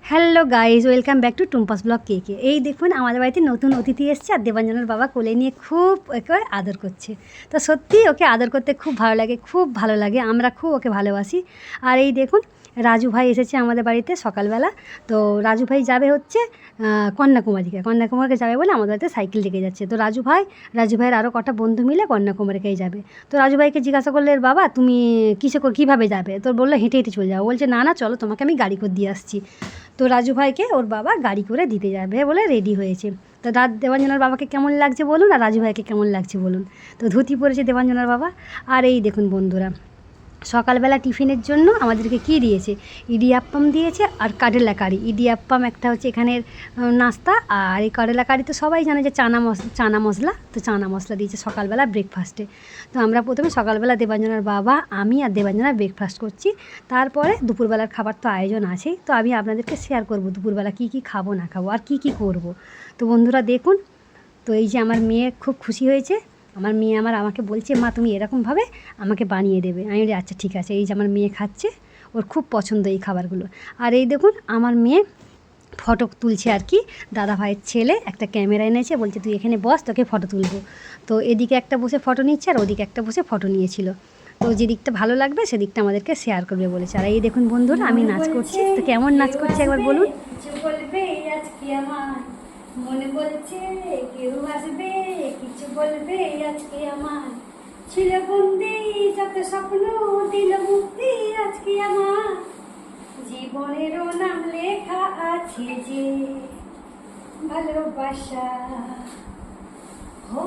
Hello guys, welcome back to Tumpa's blog কে। এই দেখুন আমাদের বাড়িতে নতুন অতিথি এসছে আর দেবাঞ্জনের বাবা কোলে নিয়ে খুব ওকে আদর করছে। তো সত্যি ওকে আদর করতে খুব ভালো লাগে, আমরা খুব ওকে ভালোবাসি। আর এই দেখুন রাজু ভাই এসেছে আমাদের বাড়িতে সকালবেলা। তো রাজু ভাই যাবে হচ্ছে কন্যাকুমারীকে যাবে বলে আমাদের বাড়িতে সাইকেল রেখে যাচ্ছে। তো রাজু ভাইয়ের আরও কটা বন্ধু মিলে কন্যাকুমারীকেই যাবে। তো রাজু ভাইকে জিজ্ঞাসা করলে, বাবা তুমি কীভাবে যাবে? তো বললো হেঁটে হেঁটে চলে যাবো। বলছে না চলো, তোমাকে আমি গাড়ি করে দিয়ে আসছি। তো রাজু ভাইকে ওর বাবা গাড়ি করে দিতে যাবে বলে রেডি হয়েছে। তো দেবাঞ্জনার বাবাকে কেমন লাগছে বলুন, আর রাজু ভাইকে কেমন লাগছে বলুন। তো ধুতি পরেছে দেবাঞ্জনার বাবা। আর এই দেখুন বন্ধুরা, সকালবেলা টিফিনের জন্য আমাদেরকে কি দিয়েছে, ইডিয়াপ্পাম দিয়েছে আর কারেলা কারি। ইডিয়াপ্পাম একটা হচ্ছে এখানের নাস্তা, আর এই কারেলা কারি তো সবাই জানে যে চানা মশলা। তো চানা মশলা দিয়েছে সকালবেলা ব্রেকফাস্টে। তো আমরা প্রথমে সকালবেলা দেবাঞ্জনার বাবা, আমি আর দেবাঞ্জনা ব্রেকফাস্ট করছি। তারপরে দুপুরবেলার খাবার তো আয়োজন আছেই। তো আমি আপনাদেরকে শেয়ার করব দুপুরবেলা কী কী খাবো না খাবো আর কী করব। তো বন্ধুরা দেখুন, তো এই যে আমার মেয়ে খুব খুশি হয়েছে। আমার মেয়ে আমাকে বলছে, মা তুমি এরকমভাবে আমাকে বানিয়ে দেবে। আমি বলি আচ্ছা ঠিক আছে। এই যে আমার মেয়ে খাচ্ছে, ওর খুব পছন্দ এই খাবারগুলো। আর এই দেখুন আমার মেয়ে ফটো তুলছে আর কি। দাদা ভাইয়ের ছেলে একটা ক্যামেরা এনেছে, বলছে তুই এখানে বস, তোকে ফটো তুলবো। তো এদিকে একটা বসে ফটো নিচ্ছে আর ওদিকে একটা বসে ফটো নিয়েছিল। তো যে দিকটা ভালো লাগবে সেদিকটা আমাদেরকে শেয়ার করবে বলেছে। আর এই দেখুন বন্ধুরা আমি নাচ করছি। তো কেমন নাচ করছি একবার বলুন। মনে বলছে কেউ আসবে, কিছু বলবে আজকে আমার ছিল বন্দি, যত স্বপ্ন দিল মুক্তি আজকে আমার জীবনেরও নাম লেখা আছে যে ভালোবাসা। হো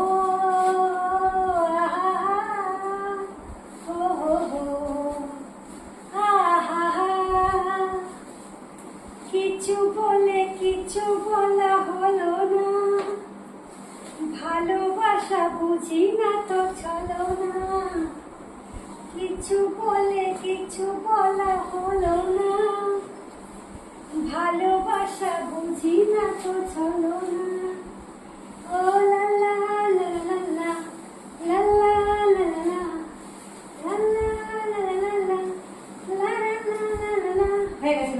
কিছু বলা হলো না, ভালোবাসা বুঝি না তো চলো না। কিছু বলা হলো না, ভালোবাসা বুঝি না তো চলো না। ও লা লা লা লা লা লা লা লা লা হয়ে গেছে।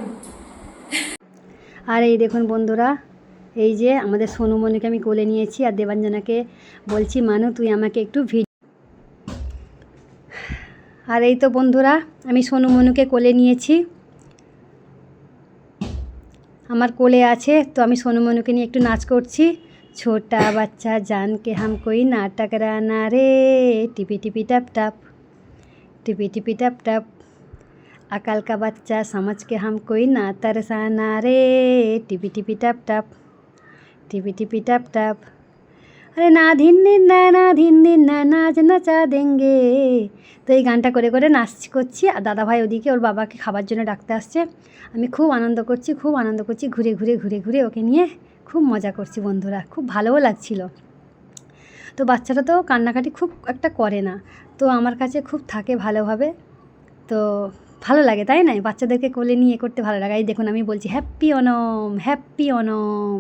আর এই দেখুন বন্ধুরা, এই যে আমাদের সোনুমণিকে আমি কোলে নিয়েছি আর দেবাঞ্জনাকে বলছি মানু তুই আমাকে একটু আর এই তো বন্ধুরা আমি সোনুমণিকে কোলে নিয়েছি, আমার কোলে আছে। তো আমি সোনুমণিকে নিয়ে একটু নাচ করছি। ছোটা বাচ্চা জান কে হাম কোই নাটক রানা রে, টিপি টিপি টাপ টাপ, টিপি টিপি টাপ টাপ। अकल का बच्चा समझ के हम कोई ना तरसाना रे, टिपी टिपी टप टप, टिपी टिपी टप टप। अरे ना धिन दिन ना नाच नचा देंगे। তো এই গানটা করে করে নাচ করছি। আর দাদা ভাই ওদিকে ওর বাবাকে খাবার জন্য ডাকতে আসছে। আমি খুব আনন্দ করছি, ঘুরে ওকে নিয়ে খুব মজা করছি বন্ধুরা, খুব ভালোও লাগছিল। তো বাচ্চাটা তো কান্নাকাটি খুব একটা করে না, তো আমার কাছে খুব থাকে ভালোভাবে। তো ভালো লাগে তাই না, বাচ্চাদেরকে কোলে নিয়ে করতে ভালো লাগে। এই দেখুন আমি বলছি হ্যাপি অনম,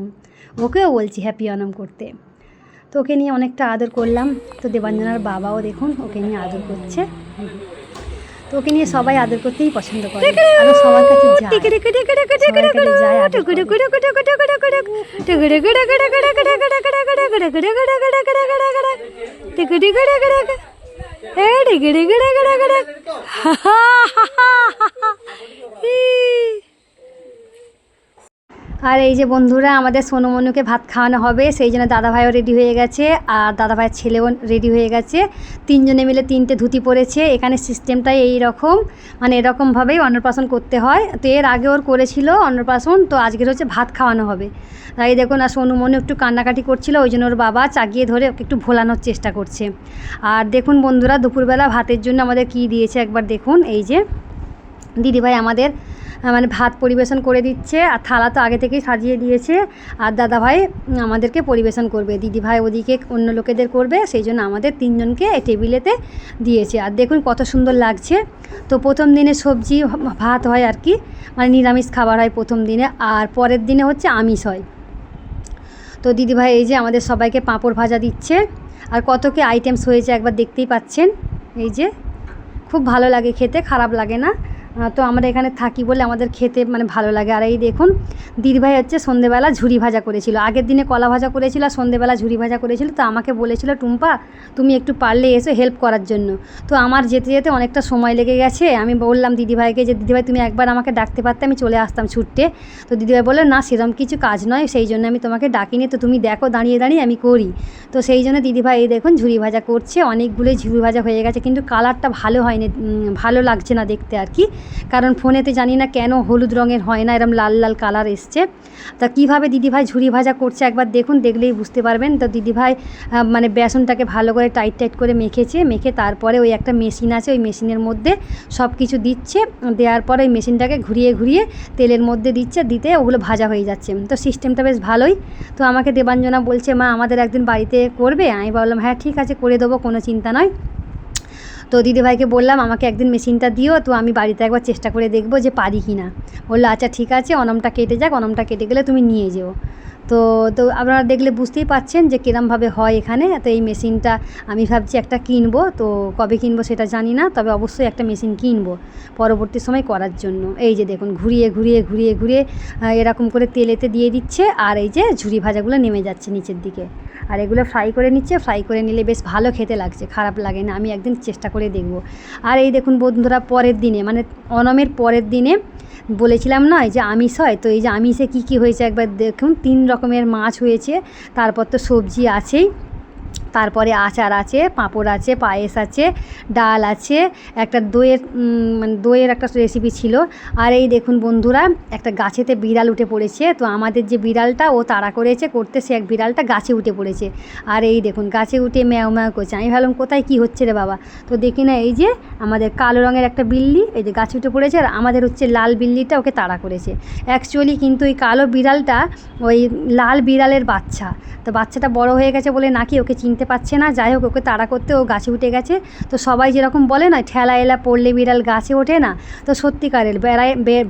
ওকেও বলছি হ্যাপি অনম করতে। তো ওকে নিয়ে অনেকটা আদর করলাম। তো দেবাঞ্জনার বাবাও দেখুন ওকে নিয়ে আদর করছে। তো ওকে নিয়ে সবাই আদর করতেই পছন্দ করে, আর সবার কাছে যায়। আর এই যে বন্ধুরা আমাদের সোনুমনুকে ভাত খাওয়ানো হবে, সেই জন্য দাদাভাইও রেডি হয়ে গেছে আর দাদাভাইয়ের ছেলেও রেডি হয়ে গেছে। তিনজনে মিলে তিনটে ধুতি পরেছে। এখানে সিস্টেমটাই এই রকম, মানে এরকমভাবেই অন্নপ্রাশন করতে হয়। তো এর আগে ওর করেছিল অন্নপ্রাশন, তো আজকের হচ্ছে ভাত খাওয়ানো হবে। তাই দেখুন আর সোনুমনু একটু কান্নাকাটি করছিল, ওই জন্য ওর বাবা চাগিয়ে ধরে ওকে একটু ভোলানোর চেষ্টা করছে। আর দেখুন বন্ধুরা দুপুরবেলা ভাতের জন্য আমাদের কি দিয়েছে একবার দেখুন। এই যে দিদিভাই আমাদের মানে ভাত পরিবেশন করে দিচ্ছে, আর থালা তো আগে থেকেই সাজিয়ে দিয়েছে। আর দাদাভাই আমাদেরকে পরিবেশন করবে, দিদিভাই ওদিকে অন্য লোকেদের করবে, সেই জন্য আমাদের তিনজনকে টেবিলেতে দিয়েছে। আর দেখুন কত সুন্দর লাগছে। তো প্রথম দিনে সবজি ভাত হয় আর কি, মানে নিরামিষ খাবার হয় প্রথম দিনে, আর পরের দিনে হচ্ছে আমিষ হয়। তো দিদিভাই এই যে আমাদের সবাইকে পাঁপড় ভাজা দিচ্ছে। আর কত কি আইটেমস হয়েছে একবার দেখতেই পাচ্ছেন। এই যে খুব ভালো লাগে খেতে, খারাপ লাগে না। তো আমরা এখানে থাকি বলে আমাদের খেতে মানে ভালো লাগে। আর এই দেখুন দিদিভাই হচ্ছে সন্ধেবেলা ঝুরি ভাজা করেছিল, আগের দিনে কলা ভাজা করেছিল আর সন্ধেবেলা ঝুরি ভাজা করেছিল। তো আমাকে বলেছিল টুম্পা তুমি একটু পারলে এসো হেল্প করার জন্য। তো আমার যেতে যেতে অনেকটা সময় লেগে গেছে। আমি বললাম দিদিভাইকে যে দিদিভাই তুমি একবার আমাকে ডাকতে পারতে, আমি চলে আসতাম ছুটতে। তো দিদিভাই বললো না সেরকম কিছু কাজ নয়, সেই জন্য আমি তোমাকে ডাকিনি, তো তুমি দেখো দাঁড়িয়ে দাঁড়িয়ে আমি করি। তো সেই জন্য দিদিভাই এই দেখুন ঝুরি ভাজা করছে, অনেকগুলোই ঝুরি ভাজা হয়ে গেছে, কিন্তু কালারটা ভালো হয়নি, ভালো লাগছে না দেখতে আর কি। কারণ ফোনেতে জানি না কেন হলুদ রঙের হয় না, এরম লাল লাল কালার এসছে। তা কীভাবে দিদিভাই ঝুরি ভাজা করছে একবার দেখুন, দেখলেই বুঝতে পারবেন। তো দিদিভাই মানে বেসনটাকে ভালো করে টাইট টাইট করে মেখেছে, মেখে তারপরে ওই একটা মেশিন আছে, ওই মেশিনের মধ্যে সব কিছু দিচ্ছে, দেওয়ার পরে ওই মেশিনটাকে ঘুরিয়ে ঘুরিয়ে তেলের মধ্যে দিচ্ছে, দিতে ওগুলো ভাজা হয়ে যাচ্ছে। তো সিস্টেমটা বেশ ভালোই। তো আমাকে দেবাঞ্জনা বলছে মা আমাদের একদিন বাড়িতে করবে, আমি বললাম হ্যাঁ ঠিক আছে করে দেবো, কোনো চিন্তা নয়। তো দিদিভাইকে বললাম আমাকে একদিন মেশিনটা দিও, তো আমি বাড়িতে একবার চেষ্টা করে দেখবো যে পারি কি না। বললো আচ্ছা ঠিক আছে, অনমটা কেটে যাক, অনমটা কেটে গেলে তুমি নিয়ে যেও। তো তো আপনারা দেখলে বুঝতেই পারছেন যে কিরমভাবে হয় এখানে। তো এই মেশিনটা আমি ভাবছি একটা কিনবো, তো কবে কিনবো সেটা জানি না, তবে অবশ্যই একটা মেশিন কিনবো পরবর্তী সময় করার জন্য। এই যে দেখুন ঘুরিয়ে ঘুরিয়ে ঘুরিয়ে ঘুরিয়ে এরকম করে তেলেতে দিয়ে দিচ্ছে, আর এই যে ঝুরি ভাজাগুলো নেমে যাচ্ছে নিচের দিকে, আর এগুলো ফ্রাই করে নিচ্ছে। ফ্রাই করে নিলে বেশ ভালো খেতে লাগছে, খারাপ লাগে না, আমি একদিন চেষ্টা করে দেখব। আর এই দেখুন বন্ধুরা পরের দিনে মানে অনমের পরের দিনে বলেছিলাম নয় যে আমিষ হয়, তো এই যে আমিষে কী কী হয়েছে একবার দেখুন। 3 রকমের মাছ হয়েছে, তারপর তো সবজি আছেই, তারপরে আচার আছে, পাঁপড় আছে, পায়েস আছে, ডাল আছে, একটা দইয়ের মানে দইয়ের একটা রেসিপি ছিল। আর এই দেখুন বন্ধুরা একটা গাছেতে বিড়াল উঠে পড়েছে। তো আমাদের যে বিড়ালটা ও তাড়া করেছে করতে, সে এক বিড়ালটা গাছে উঠে পড়েছে। আর এই দেখুন গাছে উঠে ম্যাও ম্যাও করছে। আমি ভাবলাম কোথায় কী হচ্ছে রে বাবা, তো দেখি না এই যে আমাদের কালো রঙের একটা বিল্লি এই যে গাছে উঠে পড়েছে, আর আমাদের হচ্ছে লাল বিল্লিটা ওকে তাড়া করেছে। অ্যাকচুয়ালি কিন্তু ওই কালো বিড়ালটা ওই লাল বিড়ালের বাচ্চা। তো বাচ্চাটা বড় হয়ে গেছে বলে নাকি ওকে চিনতে পারছে না, যাই হোক ওকে তাড়া করতে ও গাছে উঠে গেছে। তো সবাই যেরকম বলে না ঠেলা এলা পড়লে বিড়াল গাছে ওঠে না, তো সত্যিকারের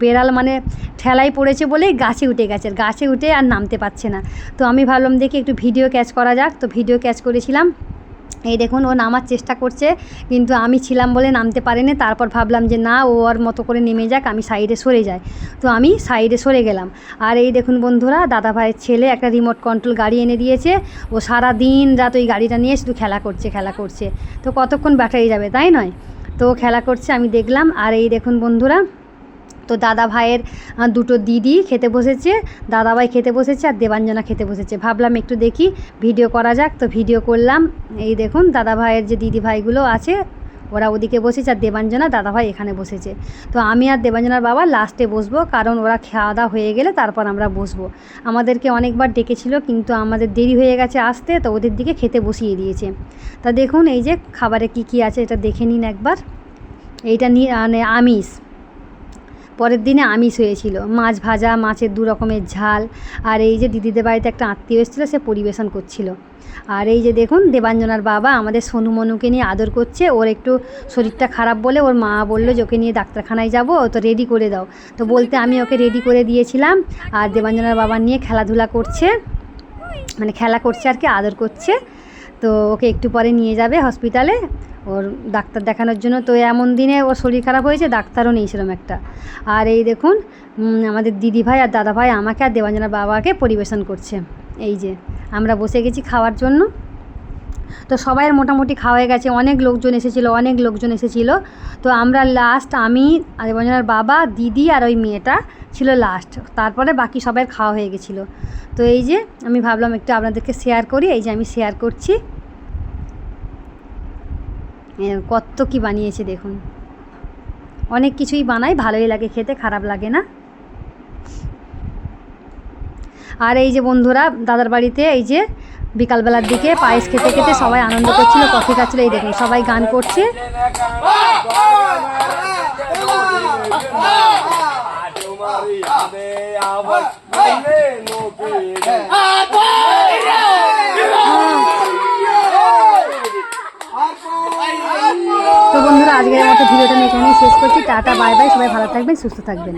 বেড়াল মানে ঠেলায় পড়েছে বলেই গাছে উঠে গেছে, গাছে উঠে আর নামতে পারছে না। তো আমি ভাবলাম দেখি একটু ভিডিও ক্যাচ করা যাক, তো ভিডিও ক্যাচ করেছিলাম। এই দেখুন ও নামার চেষ্টা করছে, কিন্তু আমি ছিলাম বলে নামতে পারেনি। তারপর ভাবলাম যে না ও ওর মতো করে নেমে যাক, আমি সাইডে সরে যাই। তো আমি সাইডে সরে গেলাম। আর এই দেখুন বন্ধুরা দাদা ভাইয়ের ছেলে একটা রিমোট কন্ট্রোল গাড়ি এনে দিয়েছে, ও সারা দিন রাত ওই গাড়িটা নিয়ে শুধু খেলা করছে খেলা করছে। তো কতক্ষণ ব্যাটারি যাবে তাই নয়, তো খেলা করছে আমি দেখলাম। আর এই দেখুন বন্ধুরা তো দাদা ভাইয়ের দুটো দিদি খেতে বসেছে, দাদাভাই খেতে বসেছে আর দেবাঞ্জনা খেতে বসেছে। ভাবলাম একটু দেখি ভিডিও করা যাক, তো ভিডিও করলাম। এই দেখুন দাদা ভাইয়ের যে দিদি ভাইগুলো আছে ওরা ওদিকে বসেছে, আর দেবাঞ্জনা দাদাভাই এখানে বসেছে। তো আমি আর দেবাঞ্জনার বাবা লাস্টে বসবো, কারণ ওরা খাওয়া দাওয়া হয়ে গেলে তারপর আমরা বসবো। আমাদেরকে অনেকবার ডেকেছিল কিন্তু আমাদের দেরি হয়ে গেছে আসতে, তো ওদের দিকে খেতে বসিয়ে দিয়েছে। তা দেখুন এই যে খাবারে কি কি আছে এটা দেখে নিন একবার। এইটা মানে আমিষ, পরের দিনে আমিষ হয়েছিল, মাছ ভাজা, মাছের 2 রকমের ঝাল। আর এই যে দিদিদের বাড়িতে একটা আত্মীয় এসেছিলো, সে পরিবেশন করছিল। আর এই যে দেখুন দেবাঞ্জনার বাবা আমাদের সোনু মনুকে নিয়ে আদর করছে। ওর একটু শরীরটা খারাপ বলে ওর মা বললো যে ওকে নিয়ে ডাক্তারখানায় যাব, তো রেডি করে দাও। তো বলতে আমি ওকে রেডি করে দিয়েছিলাম, আর দেবাঞ্জনার বাবা নিয়ে খেলাধুলা করছে, মানে খেলা করছে আর কি, আদর করছে। তো ওকে একটু পরে নিয়ে যাবে হসপিটালে ওর ডাক্তার দেখানোর জন্য। তো এমন দিনে ওর শরীর খারাপ হয়েছে, ডাক্তারও নেই সেরকম একটা। আর এই দেখুন আমাদের দিদিভাই আর দাদাভাই আমাকে আর দেবাঞ্জনার বাবাকে পরিবেশন করছে। এই যে আমরা বসে গেছি খাওয়ার জন্য। তো সবাইয়ের মোটামুটি খাওয়া হয়ে গেছে, অনেক লোকজন এসেছিলো। তো আমরা লাস্ট, আমি আর দেবাঞ্জনার বাবা, দিদি আর ওই মেয়েটা ছিল লাস্ট, তারপরে বাকি সবাই খাওয়া হয়ে গেছিলো। তো এই যে আমি ভাবলাম একটু আপনাদেরকে শেয়ার করি, এই যে আমি শেয়ার করছি। কত কি বানিয়েছে দেখুন, অনেক কিছুই বানাই, ভালোই লাগে খেতে, খারাপ লাগে না। আর এই যে বন্ধুরা দাদার বাড়িতে এই যে বিকালবেলার দিকে পায়েস খেতে খেতে সবাই আনন্দ করছিল, কফি খাচ্ছিল। এই দেখুন সবাই গান করছে। তো বন্ধুরা আজকের মতো ভিডিওটা আমি এখানেই শেষ করছি। টাটা বাই বাই, সবাই ভালো থাকবেন, সুস্থ থাকবেন।